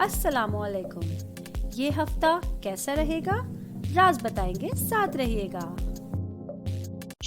अस्सलाम वालेकुम। ये हफ्ता कैसा रहेगा, राज बताएंगे, साथ रहिएगा।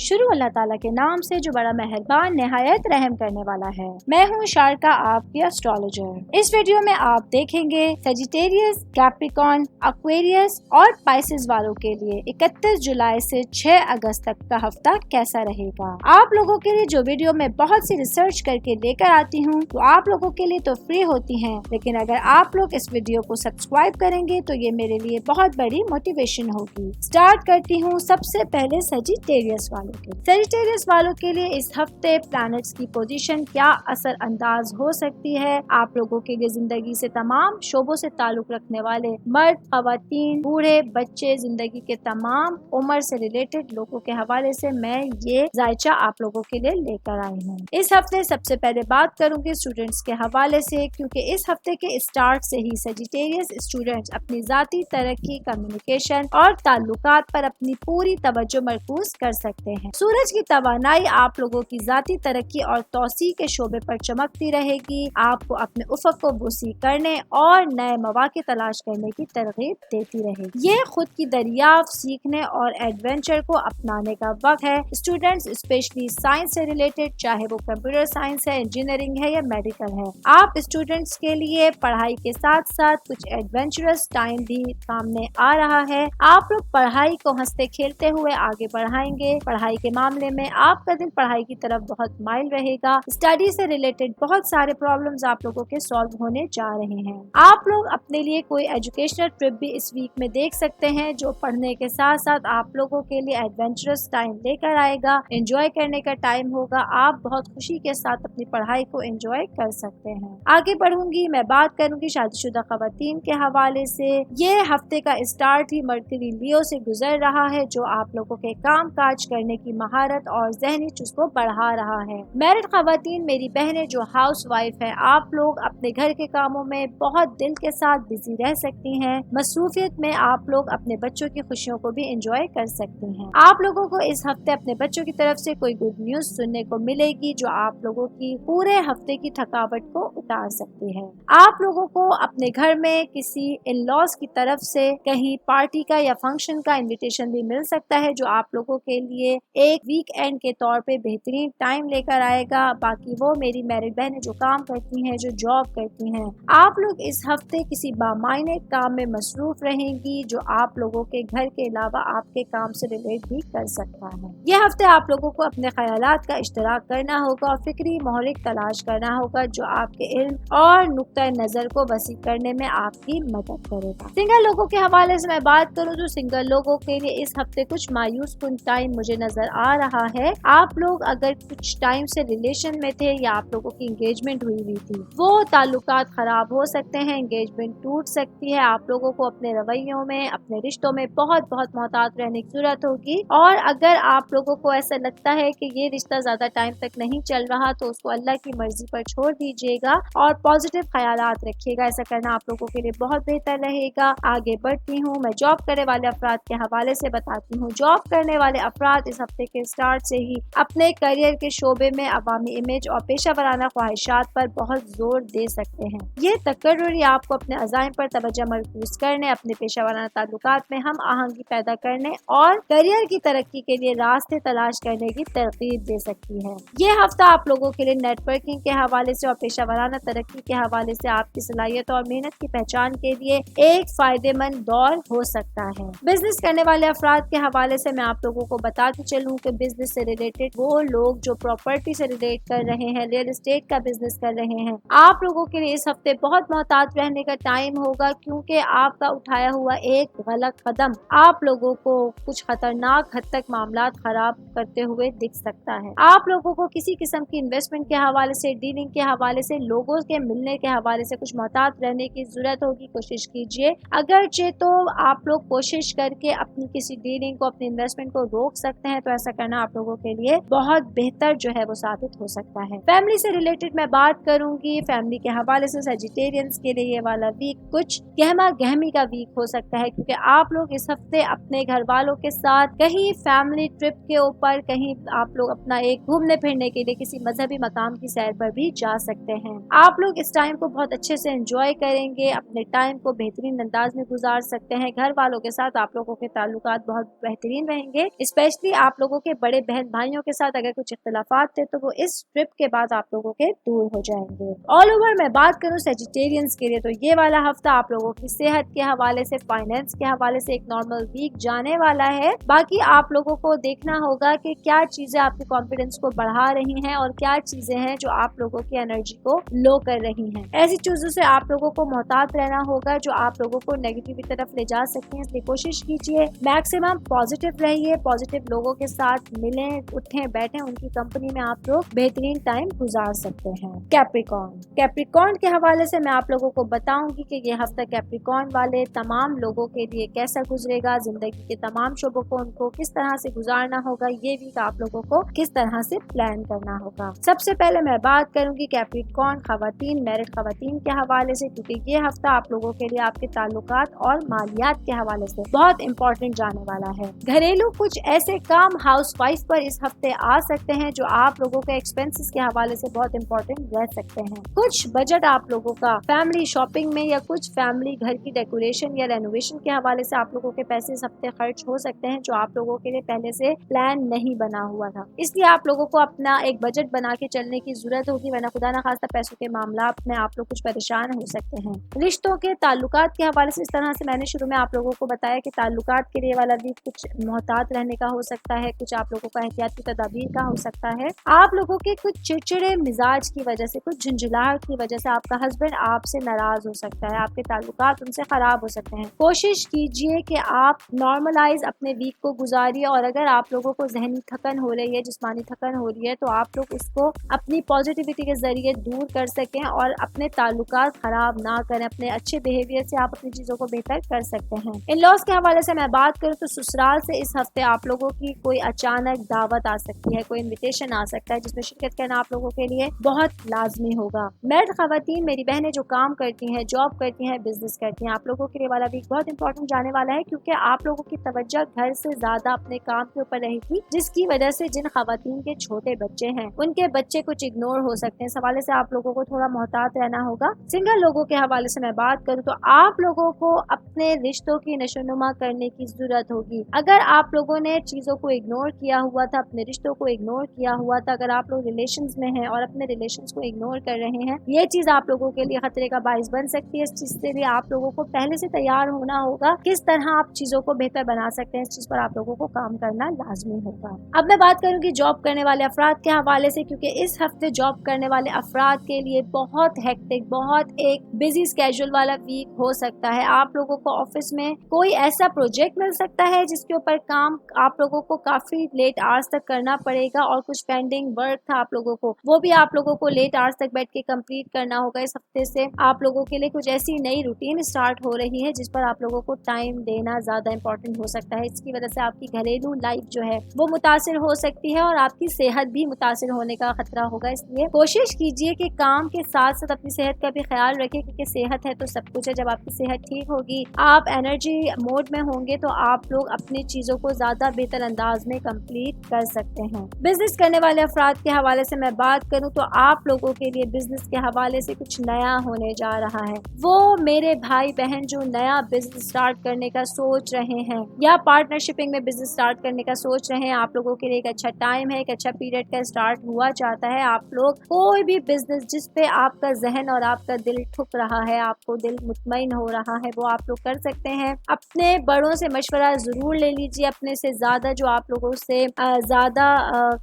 शुरू अल्लाह ताला के नाम से जो बड़ा मेहरबान निहायत रहम करने वाला है। मैं हूँ शारका, आपकी एस्ट्रोलॉजर। इस वीडियो में आप देखेंगे सेजिटेरियस, कैप्रिकॉर्न, एक्वेरियस और पाइसेस वालों के लिए 31 जुलाई से 6 अगस्त तक का हफ्ता कैसा रहेगा। आप लोगों के लिए जो वीडियो मैं बहुत सी रिसर्च करके लेकर आती हूँ तो आप लोगों के लिए तो फ्री होती है, लेकिन अगर आप लोग इस वीडियो को सब्सक्राइब करेंगे तो ये मेरे लिए बहुत बड़ी मोटिवेशन होगी। स्टार्ट करती हूँ सबसे पहले सेजिटेरियस सेजिटेरियस वालों के लिए इस हफ्ते प्लैनेट्स की पोजीशन क्या असर अंदाज हो सकती है। आप लोगों के लिए जिंदगी से तमाम शोबों से ताल्लुक रखने वाले मर्द, खवातीन, बूढ़े, बच्चे, जिंदगी के तमाम उम्र से रिलेटेड लोगों के हवाले से मैं ये जायचा आप लोगों के लिए लेकर आई हूँ। इस हफ्ते सबसे पहले बात करूंगी स्टूडेंट्स के हवाले से, क्योंकि इस हफ्ते के स्टार्ट से ही सेजिटेरियस स्टूडेंट्स अपनी जाती तरक्की, कम्युनिकेशन और ताल्लुकात पर अपनी पूरी तवज्जो मरकूज कर सकते हैं। सूरज की तवानाई आप लोगों की जाती तरक्की और तौसी के शोबे पर चमकती रहेगी। आपको अपने उफक को वसी करने और नए मौके तलाश करने की तरगीब देती रहेगी। ये खुद की दरियाफ्त, सीखने और एडवेंचर को अपनाने का वक्त है। स्टूडेंट्स स्पेशली साइंस से रिलेटेड, चाहे वो कंप्यूटर साइंस है, इंजीनियरिंग है या मेडिकल है, आप स्टूडेंट्स के लिए पढ़ाई के साथ साथ कुछ एडवेंचरस टाइम भी सामने आ रहा है। आप लोग पढ़ाई को हंसते खेलते हुए आगे बढ़ाएंगे। पढ़ाई के मामले में आपका दिल पढ़ाई की तरफ बहुत माइल रहेगा। स्टडी से रिलेटेड बहुत सारे प्रॉब्लम्स आप लोगों के सॉल्व होने जा रहे हैं। आप लोग अपने लिए कोई एजुकेशनल ट्रिप भी इस वीक में देख सकते हैं, जो पढ़ने के साथ साथ आप लोगों के लिए एडवेंचरस टाइम लेकर आएगा। एंजॉय करने का टाइम होगा। आप बहुत खुशी के साथ अपनी पढ़ाई को एंजॉय कर सकते हैं। आगे बढ़ूंगी, मैं बात करूंगी शादीशुदा खवातीन के हवाले से। ये हफ्ते का स्टार्ट ही मर्करी लियो से गुजर रहा है, जो आप लोगों के काम काज करने की महारत और जहनी चुस्त को बढ़ा रहा है। मैरिड खवातीन, मेरी बहनें जो हाउस वाइफ है, आप लोग अपने घर के कामों में बहुत दिल के साथ बिजी रह सकती हैं। मसरूफियत में आप लोग अपने बच्चों की खुशियों को भी एंजॉय कर सकती हैं। आप लोगों को इस हफ्ते अपने बच्चों की तरफ से कोई गुड न्यूज सुनने को मिलेगी, जो आप लोगों की पूरे हफ्ते की थकावट को उतार सकती है। आप लोगों को अपने घर में किसी इन लॉज की तरफ से कहीं पार्टी का या फंक्शन का इन्विटेशन भी मिल सकता है, जो आप लोगों के लिए एक वीकेंड के तौर पे बेहतरीन टाइम लेकर आएगा। बाकी वो मेरी मैरिड बहनें जो काम करती हैं, जो जॉब करती हैं, आप लोग इस हफ्ते किसी बामायने काम में मसरूफ रहेंगी, जो आप लोगों के घर के अलावा आपके काम से रिलेट भी कर सकता है। यह हफ्ते आप लोगों को अपने ख्यालात का इश्तराक करना होगा और फिक्री मोहरिक तलाश करना होगा, जो आपके इल्म और नुक्ता नजर को वसी करने में आपकी मदद करेगा। सिंगल लोगों के हवाले से मैं बात करूँ तो सिंगल लोगों के लिए इस हफ्ते कुछ मायूस कुन टाइम मुझे नजर आ रहा है। आप लोग अगर कुछ टाइम से रिलेशन में थे या आप लोगों की एंगेजमेंट हुई थी, वो ताल्लुकात खराब हो सकते हैं, एंगेजमेंट टूट सकती है। आप लोगों को अपने रवैयों में, अपने रिश्तों में बहुत मोहतात रहने की जरूरत होगी। और अगर आप लोगों को ऐसा लगता है कि ये रिश्ता ज्यादा टाइम तक नहीं चल रहा, तो उसको अल्लाह की मर्जी पर छोड़ दीजिएगा और पॉजिटिव ख्यालात रखिएगा। ऐसा करना आप लोगों के लिए बहुत बेहतर रहेगा। आगे बढ़ती हूँ, मैं जॉब करने वाले अफराद के हवाले से बताती हूँ। जॉब करने वाले अफराद इस हफ्ते के स्टार्ट से ही अपने करियर के शोबे में अवामी इमेज और पेशा वराना ख्वाहिशात पर बहुत जोर दे सकते हैं। ये तकर्रुरी आपको अपने अज़ाइम पर तवज्जो मरकूज करने, अपने पेशा वराना ताल्लुकात में हम आहंगी पैदा करने और करियर की तरक्की के लिए रास्ते तलाश करने की तरकीब दे सकती है। ये हफ्ता आप लोगों के लिए नेटवर्किंग के हवाले से और पेशा वराना तरक्की के हवाले से आपकी सलाहियत और मेहनत की पहचान के लिए एक फायदेमंद दौर हो सकता है। बिजनेस करने वाले अफराद के हवाले से मैं आप लोगों को बताती चलूं कि बिजनेस से रिलेटेड वो लोग जो प्रॉपर्टी से रिलेट कर रहे हैं, रियल एस्टेट का बिजनेस कर रहे हैं, आप लोगों के लिए इस हफ्ते बहुत मोहतात रहने का टाइम होगा, क्योंकि आपका उठाया हुआ एक गलत कदम आप लोगों को कुछ खतरनाक हद तक मामलात खराब करते हुए दिख सकता है। आप लोगों को किसी किस्म की इन्वेस्टमेंट के हवाले से, डीलिंग के हवाले से, लोगों के मिलने के हवाले से कुछ मोहतात रहने की जरूरत होगी। कोशिश कीजिए, अगरचे तो आप लोग कोशिश करके अपनी किसी डीलिंग को, अपनी इन्वेस्टमेंट को रोक सकते हैं, ہیں تو ایسا کرنا آپ لوگوں کے لیے بہت بہتر جو ہے وہ ثابت ہو سکتا ہے. فیملی سے ریلیٹڈ میں بات کروں گی. فیملی کے حوالے سے سیجیٹیرینس کے لیے یہ والا ویک کچھ گہما گہمی کا ویک ہو سکتا ہے, کیونکہ آپ لوگ اس ہفتے اپنے گھر والوں کے ساتھ کہیں فیملی ٹرپ کے اوپر, کہیں آپ لوگ اپنا ایک گھومنے پھرنے کے لیے کسی مذہبی مقام کی سیر پر بھی جا سکتے ہیں. آپ لوگ اس ٹائم کو بہت اچھے سے انجوائے کریں گے, اپنے ٹائم کو بہترین انداز میں گزار سکتے ہیں. گھر والوں کے ساتھ آپ لوگوں کے تعلقات بہت بہترین رہیں گے, اسپیشلی آپ لوگوں کے بڑے بہن بھائیوں کے ساتھ اگر کچھ اختلافات تھے تو وہ اس ٹرپ کے بعد آپ لوگوں کے دور ہو جائیں گے. آل اوور میں بات کروں سیجیٹیرینس کے لیے تو یہ والا ہفتہ آپ لوگوں کی صحت کے حوالے سے, فائنینس کے حوالے سے ایک نارمل ویک جانے والا ہے. باقی آپ لوگوں کو دیکھنا ہوگا کہ کیا چیزیں آپ کے کانفیڈنس کو بڑھا رہی ہیں اور کیا چیزیں ہیں جو آپ لوگوں کی انرجی کو لو کر رہی ہیں. ایسی چیزوں سے آپ لوگوں کو محتاط رہنا ہوگا جو آپ لوگوں کو نیگیٹو کی طرف لے جا سکتے ہیں, اس لیے کوشش کیجیے میکسیمم پازیٹیو رہیے, پازیٹیو لوگوں کے ساتھ ملیں, اٹھیں بیٹھیں, ان کی کمپنی میں آپ لوگ بہترین ٹائم گزار سکتے ہیں. کیپریکارن کے حوالے سے میں آپ لوگوں کو بتاؤں گی کہ یہ ہفتہ کیپریکارن والے تمام لوگوں کے لیے کیسا گزرے گا, زندگی کے تمام شعبوں کو ان کو کس طرح سے گزارنا ہوگا, یہ ویک آپ لوگوں کو کس طرح سے پلان کرنا ہوگا. سب سے پہلے میں بات کروں گی کیپریکارن خواتین, میرڈ خواتین کے حوالے سے, کیونکہ یہ ہفتہ آپ لوگوں کے لیے آپ کے تعلقات اور مالیات کے حوالے سے بہت امپورٹنٹ جانے والا ہے. گھریلو کچھ ایسے کام ہاؤس وائف پر اس ہفتے آ سکتے ہیں جو آپ لوگوں کے ایکسپینسز کے حوالے سے بہت امپورٹنٹ رہ سکتے ہیں. کچھ بجٹ آپ لوگوں کا فیملی شاپنگ میں یا کچھ فیملی گھر کی ڈیکوریشن یا رینوویشن کے حوالے سے آپ لوگوں کے پیسے اس ہفتے خرچ ہو سکتے ہیں جو آپ لوگوں کے لیے پہلے سے پلان نہیں بنا ہوا تھا. اس لیے آپ لوگوں کو اپنا ایک بجٹ بنا کے چلنے کی ضرورت ہوگی, ورنہ خدا نہ خواستہ پیسوں کے معاملات میں آپ لوگ کچھ پریشان ہو سکتے ہیں. رشتوں کے تعلقات کے حوالے سے اس طرح سے میں نے شروع میں آپ لوگوں کو بتایا کہ تعلقات کے لیے والا بھی کچھ محتاط رہنے کا ہو سکتا ہے, کچھ آپ لوگوں کا احتیاطی تدابیر کا ہو سکتا ہے. آپ لوگوں کے کچھ چڑچڑے مزاج کی وجہ سے, کچھ جھنجھلاہٹ کی وجہ سے آپ کا ہسبینڈ آپ سے ناراض ہو سکتا ہے, آپ کے تعلقات ان سے خراب ہو سکتے ہیں. کوشش کیجئے کہ آپ نارملائز اپنے ویک کو گزاریے, اور اگر آپ لوگوں کو ذہنی تھکن ہو رہی ہے, جسمانی تھکن ہو رہی ہے, تو آپ لوگ اس کو اپنی پازیٹیوٹی کے ذریعے دور کر سکیں اور اپنے تعلقات خراب نہ کریں. اپنے اچھے بیہیویئر سے آپ اپنی چیزوں کو بہتر کر سکتے ہیں. ان لاس کے حوالے سے میں بات کروں تو سسرال سے اس ہفتے آپ لوگوں کی کوئی اچانک دعوت آ سکتی ہے, کوئی انویٹیشن آ سکتا ہے جس میں شرکت کرنا آپ لوگوں کے لیے بہت لازمی ہوگا. میرڈ خواتین, میری بہنیں جو کام کرتی ہیں, جاب کرتی ہیں, بزنس کرتی ہیں, آپ لوگوں کے لیے والا ویک بہت امپورٹنٹ جانے والا ہے, کیونکہ آپ لوگوں کی توجہ گھر سے زیادہ اپنے کام کے اوپر رہے گی, جس کی وجہ سے جن خواتین کے چھوٹے بچے ہیں ان کے بچے کچھ اگنور ہو سکتے ہیں. اس حوالے سے آپ لوگوں کو تھوڑا محتاط رہنا ہوگا. سنگل لوگوں کے حوالے سے میں بات کروں تو آپ لوگوں کو اپنے رشتوں کی نشوونما کرنے کی ضرورت ہوگی. اگر آپ لوگوں نے چیزوں کو اگنور کیا ہوا تھا, اپنے رشتوں کو اگنور کیا ہوا تھا, اگر آپ لوگ ریلیشنز میں ہیں اور اپنے ریلیشنز کو اگنور کر رہے ہیں, یہ چیز آپ لوگوں کے لیے خطرے کا باعث بن سکتی ہے. اس چیز کے لیے آپ لوگوں کو پہلے سے تیار ہونا ہوگا, کس طرح آپ چیزوں کو بہتر بنا سکتے ہیں, اس چیز پر آپ لوگوں کو کام کرنا لازمی ہوگا. اب میں بات کروں گی جاب کرنے والے افراد کے حوالے سے, کیونکہ اس ہفتے جاب کرنے والے افراد کے لیے بہت ہیکٹک, بہت ایک بزی اسکیجول والا ویک ہو سکتا ہے. آپ لوگوں کو آفس میں کوئی ایسا پروجیکٹ مل سکتا ہے جس کے اوپر کام آپ لوگوں کو کافی لیٹ آورز تک کرنا پڑے گا, اور کچھ پینڈنگ ورک تھا آپ لوگوں کو, وہ بھی آپ لوگوں کو لیٹ آورز تک بیٹھ کے کمپلیٹ کرنا ہوگا. اس ہفتے سے آپ لوگوں کے لیے کچھ ایسی نئی روٹین اسٹارٹ ہو رہی ہے جس پر آپ لوگوں کو ٹائم دینا زیادہ امپورٹنٹ ہو سکتا ہے. اس کی وجہ سے آپ کی گھریلو لائف جو ہے وہ متاثر ہو سکتی ہے, اور آپ کی صحت بھی متاثر ہونے کا خطرہ ہوگا. اس لیے کوشش کیجیے کہ کام کے ساتھ ساتھ اپنی صحت کا بھی خیال رکھیں, کیونکہ صحت ہے تو سب کچھ ہے. جب آپ کی صحت ٹھیک ہوگی, آپ انرجی موڈ میں ہوں گے, تو آپ لوگ اپنی چیزوں کو زیادہ بہتر انداز میں کمپلیٹ کر سکتے ہیں. بزنس کرنے والے افراد کے حوالے سے میں بات کروں تو آپ لوگوں کے لیے بزنس کے حوالے سے کچھ نیا ہونے جا رہا ہے. وہ میرے بھائی بہن جو نیا بزنس اسٹارٹ کرنے کا سوچ رہے ہیں یا پارٹنرشپنگ میں بزنس اسٹارٹ کرنے کا سوچ رہے ہیں, آپ لوگوں کے لیے ایک اچھا ٹائم ہے, ایک اچھا پیریڈ کا اسٹارٹ ہوا چاہتا ہے. آپ لوگ کوئی بھی بزنس جس پہ آپ کا ذہن اور آپ کا دل ٹھک رہا ہے, آپ کو دل مطمئن ہو رہا ہے, وہ آپ لوگ کر سکتے ہیں. اپنے بڑوں سے مشورہ ضرور لے لیجیے, اپنے سے زیادہ جو آپ لوگوں سے زیادہ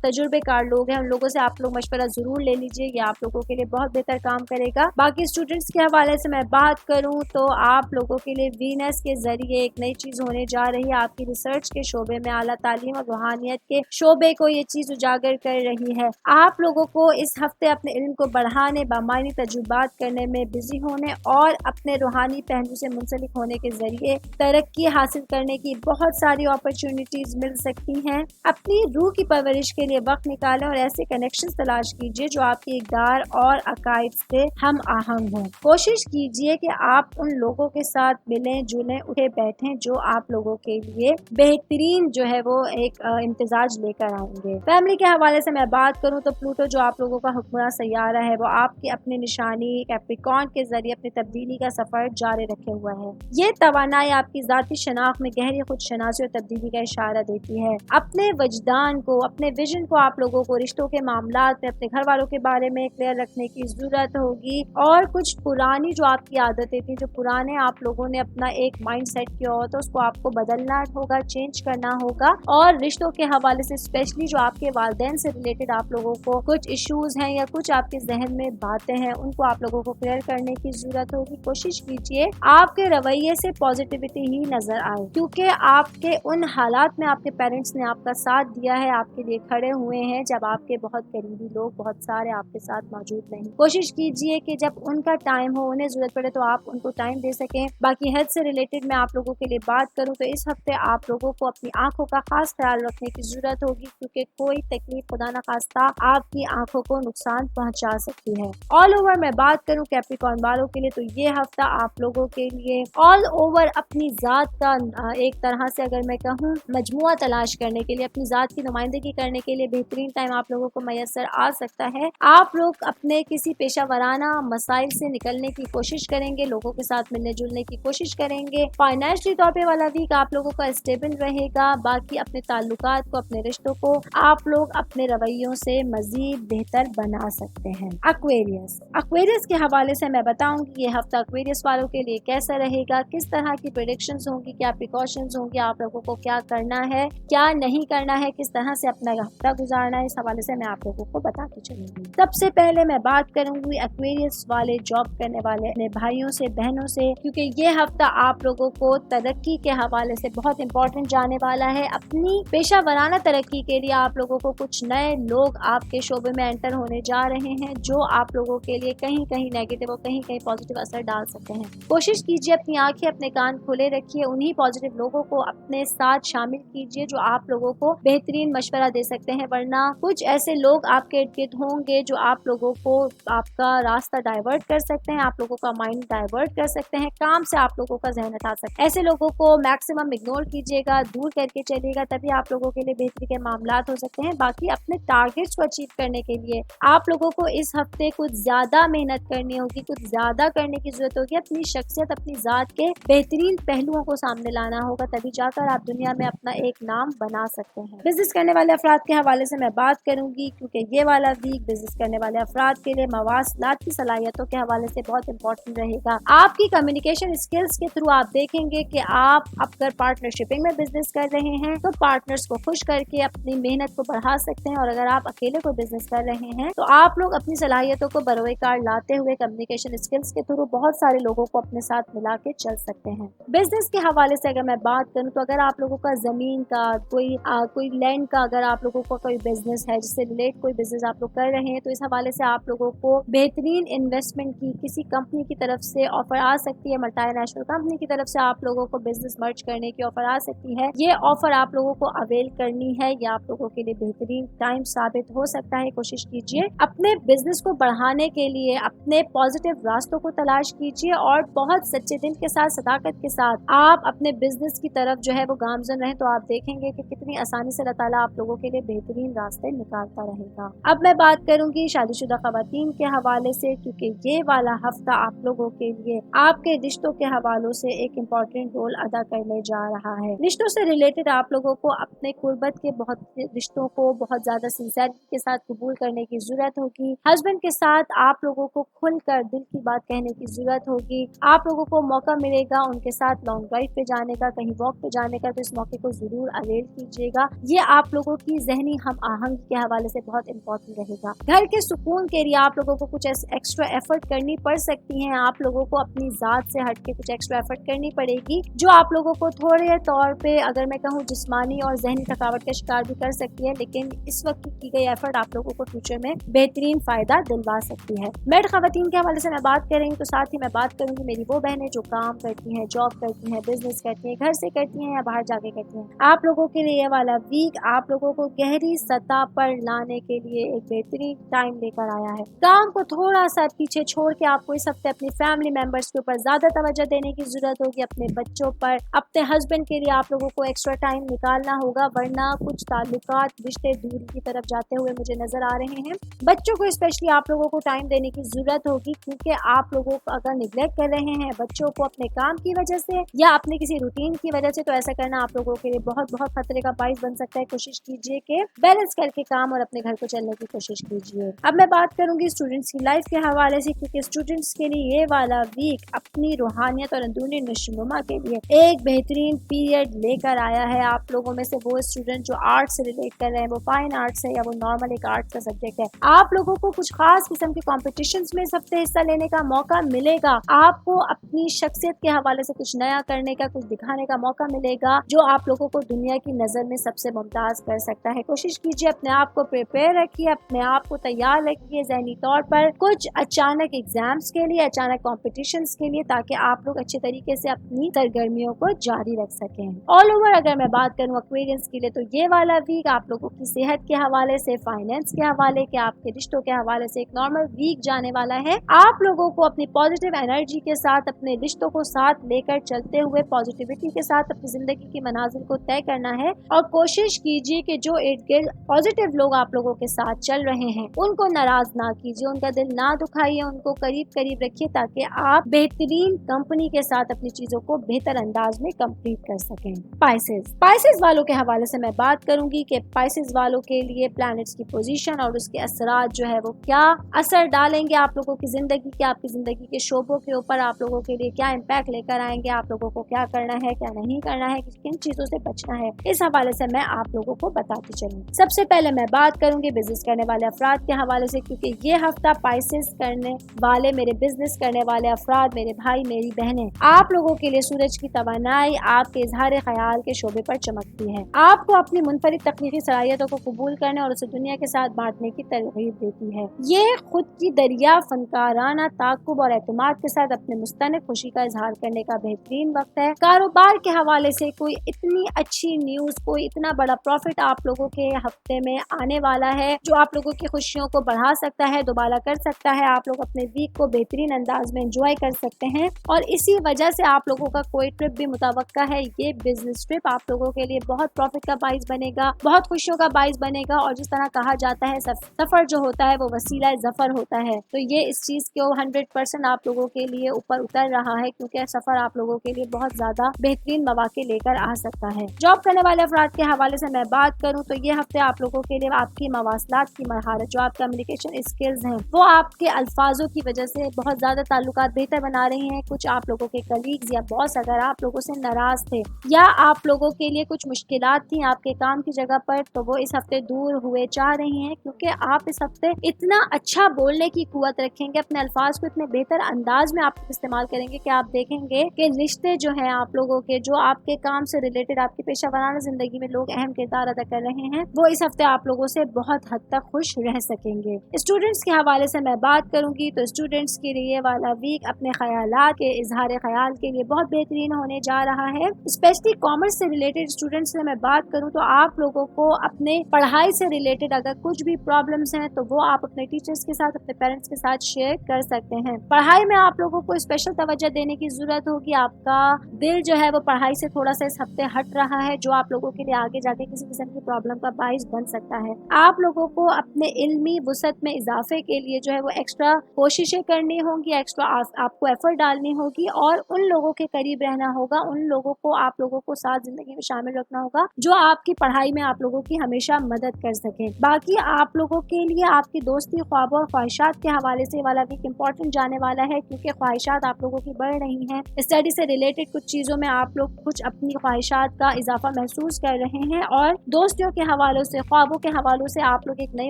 تجربے کار لوگ ہیں ان لوگوں سے آپ لوگ مشورہ ضرور لے لیجیے, یہ آپ لوگوں کے لیے بہت بہتر کام کرے گا. باقی اسٹوڈنٹس کے حوالے سے میں بات کروں تو آپ لوگوں کے لیے وینس کے ذریعے ایک نئی چیز ہونے جا رہی ہے. آپ کی ریسرچ کے شعبے میں, اعلیٰ تعلیم اور روحانیت کے شعبے کو یہ چیز اجاگر کر رہی ہے. آپ لوگوں کو اس ہفتے اپنے علم کو بڑھانے, بامعنی تجربات کرنے میں بزی ہونے اور اپنے روحانی پہلو سے منسلک ہونے کے ذریعے ترقی حاصل کرنے کی بہت ساری اپرچونٹیز مل سکتی चाहती हैं, अपनी रूह की परवरिश के लिए वक्त निकालें और ऐसे कनेक्शंस तलाश कीजिए जो आपके इक़दार और अकायद से हम आहंग हों। कोशिश कीजिए कि आप उन लोगों के साथ मिलें जुलें उठे बैठें जो आप लोगों के लिए बेहतरीन जो है वो एक इम्तिजाज लेकर आएंगे। फैमिली के हवाले से मैं बात करूं तो प्लूटो जो आप लोगों का हुक्मरान सैयारा है वो आपकी अपनी निशानी कैप्रिकॉर्न के जरिए अपनी तब्दीली का सफर जारी रखे हुआ है। ये तवानाई आपकी जाती शनाख्त में गहरी खुद शनासी और तब्दीली का इशारा देती है। अपने वजदान को, अपने विजन को आप लोगों को रिश्तों के मामलात में अपने घर वालों के बारे में क्लियर रखने की जरूरत होगी और कुछ पुरानी जो आपकी आदतें थी, जो पुराने आप लोगों ने अपना एक माइंड सेट किया हो तो उसको आपको बदलना होगा, चेंज करना होगा। और रिश्तों के हवाले से स्पेशली जो आपके वालिदैन से रिलेटेड आप लोगों को कुछ इश्यूज हैं या कुछ आपके जहन में बातें हैं उनको आप लोगों को क्लियर करने की जरूरत होगी। कोशिश कीजिए आपके रवैये से पॉजिटिविटी ही नजर आए, क्योंकि आपके उन हालात में आपके पेरेंट्स ने आपका साथ दिया है, आपके लिए खड़े हुए हैं जब आपके बहुत करीबी लोग बहुत सारे आपके साथ मौजूद नहीं। कोशिश कीजिए कि जब उनका टाइम हो, उन्हें जरूरत पड़े तो आप उनको टाइम दे सकें। बाकी हेल्थ से रिलेटेड मैं आप लोगों के लिए बात करूं तो इस हफ्ते आप लोगों को अपनी आंखों का खास ख्याल रखने की जरूरत होगी, क्योंकि कोई तकलीफ खुदा न खास्ता आपकी आंखों को नुकसान पहुंचा सकती है। ऑल ओवर मैं बात करूं कैप्रिकॉर्न वालों के लिए तो ये हफ्ता आप लोगों के लिए ऑल ओवर अपनी जात का एक तरह से अगर मैं कहूँ मजमुआ तलाश करने के लिए, अपनी जात की नुमाइंदगी करने के लिए बेहतरीन टाइम आप लोगों को मैसर आ सकता है। आप लोग अपने किसी पेशा वराना मसाइल से निकलने की कोशिश करेंगे, लोगों के साथ मिलने जुलने की कोशिश करेंगे। फाइनेंशियली तौर पे वाला वीक आप लोगों का स्टेबल रहेगा। बाकी अपने ताल्लुकात को, अपने रिश्तों को आप लोग अपने रवैयों से मजीद बेहतर बना सकते हैं। एक्वेरियस के हवाले से मैं बताऊंगी ये हफ्ता एक्वेरियस वालों के लिए कैसा रहेगा, किस तरह की प्रेडिक्शंस होंगी, क्या प्रिकॉशंस होंगी, आप लोगों को क्या करना है, क्या नहीं करना है, किस तरह से अपना हफ्ता गुजारना है, इस हवाले से मैं आप लोगों को बताती चलूंगी। सबसे पहले मैं बात करूंगी एक्वेरियस वाले जॉब करने वाले अपने भाइयों से, बहनों से, क्योंकि ये हफ्ता आप लोगों को तरक्की के हवाले से बहुत इंपॉर्टेंट जाने वाला है। अपनी पेशा वराना तरक्की के लिए आप लोगों को कुछ नए लोग आपके शोबे में एंटर होने जा रहे हैं जो आप लोगों के लिए कहीं कहीं नेगेटिव और कहीं कहीं पॉजिटिव असर डाल सकते हैं। कोशिश कीजिए अपनी आंखें, अपने कान खुले रखिए, उन्हीं पॉजिटिव लोगों को अपने साथ शामिल कीजिए जो आप लोगों को बेहतरीन मशवरा दे सकते हैं, वरना कुछ ऐसे लोग आपके इर्द गिर्द होंगे जो आप लोगों को आपका रास्ता डाइवर्ट कर सकते हैं, आप लोगों का माइंड डाइवर्ट कर सकते हैं, काम से आप लोगों का जहन हटा सकते हैं। ऐसे लोगों को मैक्सिमम इग्नोर कीजिएगा, दूर करके चलिएगा, तभी आप लोगों के लिए बेहतरी के मामलात हो सकते हैं। बाकी अपने टारगेट्स को अचीव करने के लिए आप लोगों को इस हफ्ते कुछ ज्यादा मेहनत करनी होगी, कुछ ज्यादा करने की जरूरत होगी। अपनी शख्सियत, अपनी जात के बेहतरीन पहलुओं को सामने लाना होगा, तभी जाकर आप दुनिया में अपना एक नाम बना सकते हैं। बिजनेस करने वाले अफराद के हवाले से मैं बात करूंगी, क्योंकि ये वाला वीक बिजनेस करने वाले अफराद के लिए मवासलात की सलाहियतों के हवाले से बहुत इंपॉर्टेंट रहेगा। आपकी कम्युनिकेशन स्किल्स के थ्रू आप देखेंगे कि आप अगर पार्टनरशिपिंग में बिजनेस कर रहे हैं तो पार्टनर्स को खुश करके अपनी मेहनत को बढ़ा सकते हैं, और अगर आप अकेले को बिजनेस कर रहे हैं तो आप लोग अपनी सलाहियतों को बरोए कार लाते हुए कम्युनिकेशन स्किल्स के थ्रू बहुत सारे लोगों को अपने साथ मिला के चल सकते हैं। बिजनेस के हवाले से अगर मैं बात करूं तो अगर आप लोगों का जमीन का कोई लैंड का अगर आप लोगों का कोई बिजनेस है, जिससे रिलेट कोई बिजनेस आप लोग कर रहे हैं, तो इस हवाले से आप लोगों को बेहतरीन इन्वेस्टमेंट की किसी कंपनी की तरफ से ऑफर आ सकती है, मल्टीनेशनल कंपनी की तरफ से आप लोगों को बिजनेस मर्ज करने की ऑफर आ सकती है। ये ऑफर आप लोगों को अवेल करनी है, या आप लोगों के लिए बेहतरीन टाइम साबित हो सकता है। कोशिश कीजिए अपने बिजनेस को बढ़ाने के लिए अपने पॉजिटिव रास्तों को तलाश कीजिए, और बहुत सच्चे दिल के साथ, सदाकत के साथ आप अपने बिजनेस की तरफ जो है वो गामजन रहे, तो आप देखेंगे कि कितनी आसानी से अल्लाह ताला आप लोगों के लिए बेहतरीन रास्ते निकालता रहेगा। अब मैं बात करूंगी शादीशुदा खवातीन के हवाले से, क्योंकि ये वाला हफ्ता आप लोगों के लिए आपके रिश्तों के हवालों से एक इम्पोर्टेंट रोल अदा करने जा रहा है। रिश्तों से रिलेटेड आप लोगों को अपने कुर्बत के बहुत रिश्तों को बहुत ज्यादा सिंसियरिटी के साथ कबूल करने की जरूरत होगी। हस्बैंड के साथ आप लोगों को खुलकर दिल की बात कहने की जरूरत होगी। आप लोगों को मौका मिलेगा उनके साथ लॉन्ग ड्राइव पे जाने का, कहीं वॉक पे जाने का, तो इस मौके को जरूर अवेल कीजिएगा। ये आप लोगों की जहनी हम आहंग के हवाले से बहुत इंपॉर्टेंट रहेगा। घर के सुकून के लिए आप लोगों को कुछ एक्स्ट्रा एफर्ट करनी पड़ सकती है। आप लोगों को अपनी जात से हट के कुछ एक्स्ट्रा एफर्ट करनी पड़ेगी, जो आप लोगों को थोड़े तौर पे अगर मैं कहूँ जिस्मानी और जहनी थकावट का शिकार भी कर सकती है, लेकिन इस वक्त की गई एफर्ट आप लोगों को फ्यूचर में बेहतरीन फायदा दिलवा सकती है। मेड खवातीन के हवाले से मैं बात करेंगी तो साथ ही मैं बात करूंगी मेरी वो बहनें जो काम करती हैं, जॉब करती हैं, बिजनेस करती हैं, घर से करती हैं या बाहर जाके करती हैं। आप लोगों लोगों के लिए ये वाला वीक आप लोगों को गहरी सतह पर लाने के लिए एक बेहतरीन टाइम लेकर आया है। काम को थोड़ा सा पीछे छोड़ के आपको इस हफ्ते अपनी फैमिली मेंबर्स के ऊपर ज्यादा तवज्जो देने की जरूरत होगी। अपने बच्चों पर, अपने हस्बैंड के लिए आप लोगों को एक्स्ट्रा टाइम निकालना होगा, वरना कुछ ताल्लुकात, रिश्ते दूरी की तरफ जाते हुए मुझे नजर आ रहे हैं। बच्चों को स्पेशली आप लोगों को टाइम देने की जरूरत होगी, क्योंकि आप लोगों को अगर निगलेक्ट कर रहे हैं बच्चों को अपने काम की वजह से या अपने किसी रूटीन की वजह से, तो ऐसा करना आप लोगों के लिए बहुत बहुत खतरे का बाइस बन सकता है। कोशिश कीजिए कि बैलेंस करके काम और अपने घर को चलने की कोशिश कीजिए। अब मैं बात करूंगी स्टूडेंट्स की लाइफ के हवाले से, क्योंकि स्टूडेंट्स के लिए ये वाला वीक अपनी रूहानियत और अंदरूनी नशोनुमा के लिए एक बेहतरीन पीरियड लेकर आया है। आप लोगों में से वो स्टूडेंट जो आर्ट से रिलेट कर रहे हैं, वो फाइन आर्ट्स है या वो नॉर्मल एक आर्ट का सब्जेक्ट है, आप लोगों को कुछ खास किस्म के कॉम्पिटिशन्स में इस हफ्ते हिस्सा लेने का मौका मिलेगा। आपको अपनी शख्सियत के हवाले से कुछ नया करने का, कुछ दिखाने का मौका मिलेगा जो आप लोगों को दुनिया की नजर में सबसे मुमताज कर सकता है। कोशिश कीजिए अपने आप को प्रिपेयर रखिए, अपने आप को तैयार रखिए ज़हनी तौर पर कुछ अचानक एग्जाम्स के लिए, अचानक कॉम्पिटिशन्स के लिए, ताकि आप लोग अच्छे तरीके से अपनी सरगर्मियों को जारी रख सकें। ऑल ओवर अगर मैं बात करूं एक्वेरियंस के लिए, तो ये वाला वीक आप लोगों की सेहत के हवाले से, फाइनेंस के हवाले के, आपके रिश्तों के हवाले से एक नॉर्मल वीक जाने वाला है। आप लोगों को अपनी पॉजिटिव एनर्जी के साथ, अपने रिश्तों को साथ लेकर चलते हुए पॉजिटिविटी के साथ अपनी जिंदगी की मनाजिल को तय करना है। और कोशिश कीजिए कि जो इर्द गिर्द पॉजिटिव लोग आप लोगों के साथ चल रहे हैं उनको नाराज ना कीजिए, उनका दिल ना दुखाइए, उनको करीब करीब रखिए, ताकि आप बेहतरीन कंपनी के साथ अपनी चीजों को बेहतर अंदाज में कंप्लीट कर सकें। स्पाइसेस वालों के हवाले से मैं बात करूंगी कि स्पाइसेस वालों के लिए प्लैनेट्स की पोजीशन और उसके असरात जो है वो क्या असर डालेंगे आप लोगों की जिंदगी के, आपकी जिंदगी के शोबों के ऊपर, आप लोगों के लिए क्या इम्पैक्ट लेकर आएंगे, आप लोगों को क्या करना है, क्या नहीं करना है, किन चीजों से बचना है, इस हवाले से मैं आप लोगों को बताती चलूँ। सबसे पहले मैं बात करूंगी बिजनेस करने वाले अफराद के हवाले से, क्योंकि ये हफ्ता स्पाइसेस करने वाले, मेरे बिजनेस करने वाले अफराद, मेरे भाई मेरी बहनें, आप लोगों के लिए सूरज की तवानाई आपके इजहार ख्याल के शोबे पर चमकती है, आपको अपनी मुनफरिद तकनीकी सलाहियतों को कबूल करने और उसे दुनिया के साथ बांटने की तरगीब देती है। ये खुद की दरिया फनकाराना ताकुब और एतमाद के साथ अपने मुस्तनिक खुशी का इजहार करने का बेहतरीन वक्त है। कारोबार के हवाले से कोई इतनी अच्छी न्यूज, कोई इतना बड़ा प्रॉफिट आप लोगों के हफ्ते में आने वाला है जो आप लोगों की खुशियों को बढ़ा सकता है, दोबारा कर सकता है। आप लोग अपने वीक को बेहतरीन अंदाज में एंजॉय कर सकते हैं और इसी वजह से आप लोगों का कोई ट्रिप भी मुतवक्का है। ये बिजनेस ट्रिप आप लोगों के लिए बहुत प्रॉफिट का बाइस बनेगा, बहुत खुशियों का बाइस बनेगा। और जिस तरह कहा जाता है सफर जो होता है वो वसीला जफर होता है, तो ये इस चीज को 100% आप लोगों के लिए ऊपर उतर रहा है, क्योंकि सफर आप लोगों के लिए बहुत ज्यादा बेहतरीन मौके लेकर आ सकता है। जॉब करने वाले अफराद के हवाले से मैं बात करूं तो ये हफ्ते आप लोगों के लिए आपकी मवासलात की महारत, जो आप कम्युनिकेशन स्किल्स हैं, वो आपके अल्फाजों की वजह से बहुत ज्यादा ताल्लुकात बेहतर बना रही हैं। कुछ आप लोगों के कलीग्स या बॉस अगर आप लोगों से नाराज थे या आप लोगों के लिए कुछ मुश्किलात थी आपके काम की जगह पर, तो वो इस हफ्ते दूर हुए चाह रही हैं, क्योंकि आप इस हफ्ते इतना अच्छा बोलने की कुव्वत रखेंगे, अपने अल्फाज को इतने बेहतर अंदाज में आप इस्तेमाल करेंगे कि आप देखेंगे कि रिश्ते जो हैं आप लोगों के, जो आपके काम से रिलेटेड आपकी पेशा वराना जिंदगी में लोग अहम किरदार अदा कर रहे हैं, वो इस हफ्ते आप लोगों से बहुत हद तक खुश रह सकेंगे। स्टूडेंट्स के हवाले से मैं बात करूंगी तो स्टूडेंट्स के लिए वाला वीक अपने ख्यालात के इजहार ख्याल के लिए बहुत बेहतरीन होने जा रहा है। स्पेशली कॉमर्स से रिलेटेड स्टूडेंट्स से मैं बात करूं तो आप लोगों को अपने पढ़ाई से रिलेटेड अगर कुछ भी प्रॉब्लम्स हैं तो वो आप अपने टीचर्स के साथ, अपने पेरेंट्स के साथ शेयर कर सकते हैं। पढ़ाई में आप लोगों को स्पेशल तवज्जो देने की जरूरत होगी। आपका दिल जो है वो पढ़ाई से थोड़ा सा इस हफ्ते हट रहा है, जो आप लोगों के लिए आगे जाके किसी किस्म की प्रॉब्लम का बाइस बन सकता है। आप लोगों को अपने इल्मी वुसअत में इजाफे के लिए जो है वो एक्स्ट्रा कोशिशें करनी होंगी, एक्स्ट्रा आपको एफर्ट डालनी होगी और उन लोगों के करीब रहना होगा, उन लोगों को आप लोगों को साथ जिंदगी में शामिल रखना होगा जो आपकी पढ़ाई में आप लोगों की हमेशा मदद कर सके। बाकी आप लोगों के लिए आपकी दोस्ती, ख्वाबों और ख्वाहिशात के हवाले से वाला वीक इम्पोर्टेंट जाने वाला है, क्योंकि ख्वाहिशात आप लोगों की बढ़ रही हैं। स्टडी से रिलेटेड कुछ चीजों में आप लोग कुछ अपनी ख्वाहिशात का इजाफा महसूस कर रहे हैं और दोस्तियों के हवालों से, ख्वाबों के हवालों से आप लोग एक नई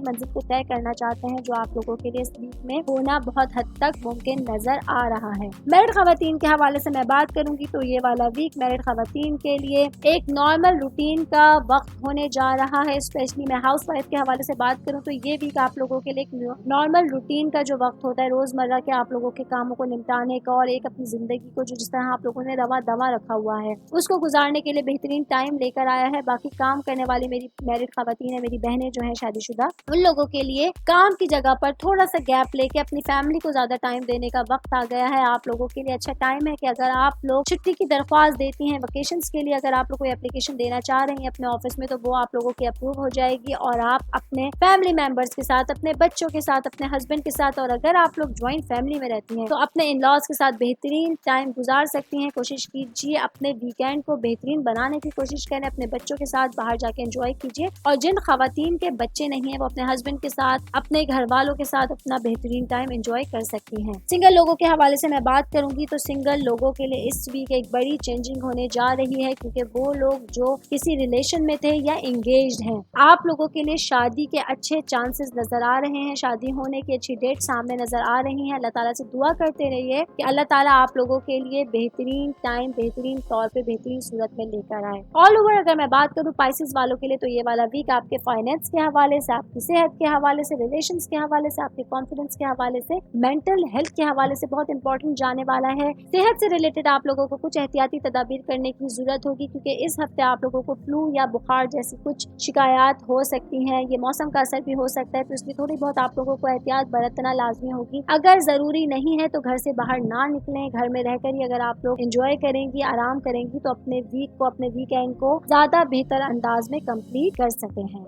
मंजिल को तय करना चाहते हैं, जो आप लोगों के लिए इस वीक में होना बहुत हद तक मुमकिन नजर आ रहा है। मैरिड खवातीन के हवाले से मैं बात करूंगी तो ये वाला वीक मैरिड खवातीन के लिए एक नॉर्मल रूटीन का वक्त होने जा रहा है। स्पेशली मैं हाउस वाइफ के हवाले से बात करूं तो ये वीक आप लोगों के लिए एक नॉर्मल रूटीन का जो वक्त होता है, रोजमर्रा के आप लोगों के कामों को निपटाने का और एक अपनी जिंदगी को जो जिस तरह आप लोगों ने रवा दवा रखा हुआ है उसको गुजारने के लिए बेहतरीन टाइम لے کر آیا ہے. باقی کام کرنے والی میری میرڈ خواتین ہیں, میری بہنیں جو ہیں شادی شدہ, ان لوگوں کے لیے کام کی جگہ پر تھوڑا سا گیپ لے کے اپنی فیملی کو زیادہ ٹائم دینے کا وقت آ گیا ہے. آپ لوگوں کے لیے اچھا ٹائم ہے کہ اگر آپ لوگ چھٹی کی درخواست دیتی ہیں ویکیشنز کے لیے, اگر آپ لوگ کوئی اپلیکیشن دینا چاہ رہے ہیں اپنے آفس میں, تو وہ آپ لوگوں کی اپروو ہو جائے گی اور آپ اپنے فیملی ممبرس کے ساتھ, اپنے بچوں کے ساتھ, اپنے ہسبینڈ کے ساتھ, اور اگر آپ لوگ جوائنٹ فیملی میں رہتی ہیں تو اپنے ان لاز کے ساتھ بہترین ٹائم گزار سکتی ہیں. کوشش کیجیے اپنے ویکینڈ کو بہترین بنانے کی کوشش کریں, اپنے بچوں کے ساتھ باہر جا کے انجوائے کیجیے. اور جن خواتین کے بچے نہیں ہیں وہ اپنے ہسبینڈ کے ساتھ, اپنے گھر والوں کے ساتھ اپنا بہترین ٹائم انجوائے کر سکتی ہیں. سنگل لوگوں کے حوالے سے میں بات کروں گی تو سنگل لوگوں کے لیے اس ویک ایک بڑی چینجنگ ہونے جا رہی ہے, کیونکہ وہ لوگ جو کسی ریلیشن میں تھے یا انگیجڈ ہیں, آپ لوگوں کے لیے شادی کے اچھے چانسز نظر آ رہے ہیں, شادی ہونے کی اچھی ڈیٹ سامنے نظر آ رہی ہیں. اللہ تعالیٰ سے دعا کرتے رہیے کہ اللہ تعالیٰ آپ لوگوں کے لیے بہترین ٹائم بہترین طور پہ بہترین صورت میں لے کر آئے. آل اوور اگر میں بات کروں پائسز والوں کے لیے تو یہ والا ویک آپ کے فائنینس کے حوالے سے, آپ کی صحت کے حوالے سے, ریلیشنز کے حوالے سے, آپ کے کانفیڈنس کے حوالے سے, مینٹل ہیلتھ کے حوالے سے بہت امپورٹنٹ جانے والا ہے. صحت سے ریلیٹڈ آپ لوگوں کو کچھ احتیاطی تدابیر کرنے کی ضرورت ہوگی, کیونکہ اس ہفتے آپ لوگوں کو فلو یا بخار جیسی کچھ شکایات ہو سکتی ہیں. یہ موسم کا اثر بھی ہو سکتا ہے, تو اس لیے تھوڑی بہت آپ لوگوں کو احتیاط برتنا لازمی ہوگی. اگر ضروری نہیں ہے تو گھر سے باہر نہ نکلیں, گھر میں رہ کر ہی اگر آپ لوگ انجوائے کریں گی, آرام کریں گی, تو اپنے ویک کو, اپنے ویکینڈ کو زیادہ بہتر انداز میں کمپلیٹ کر سکتے ہیں.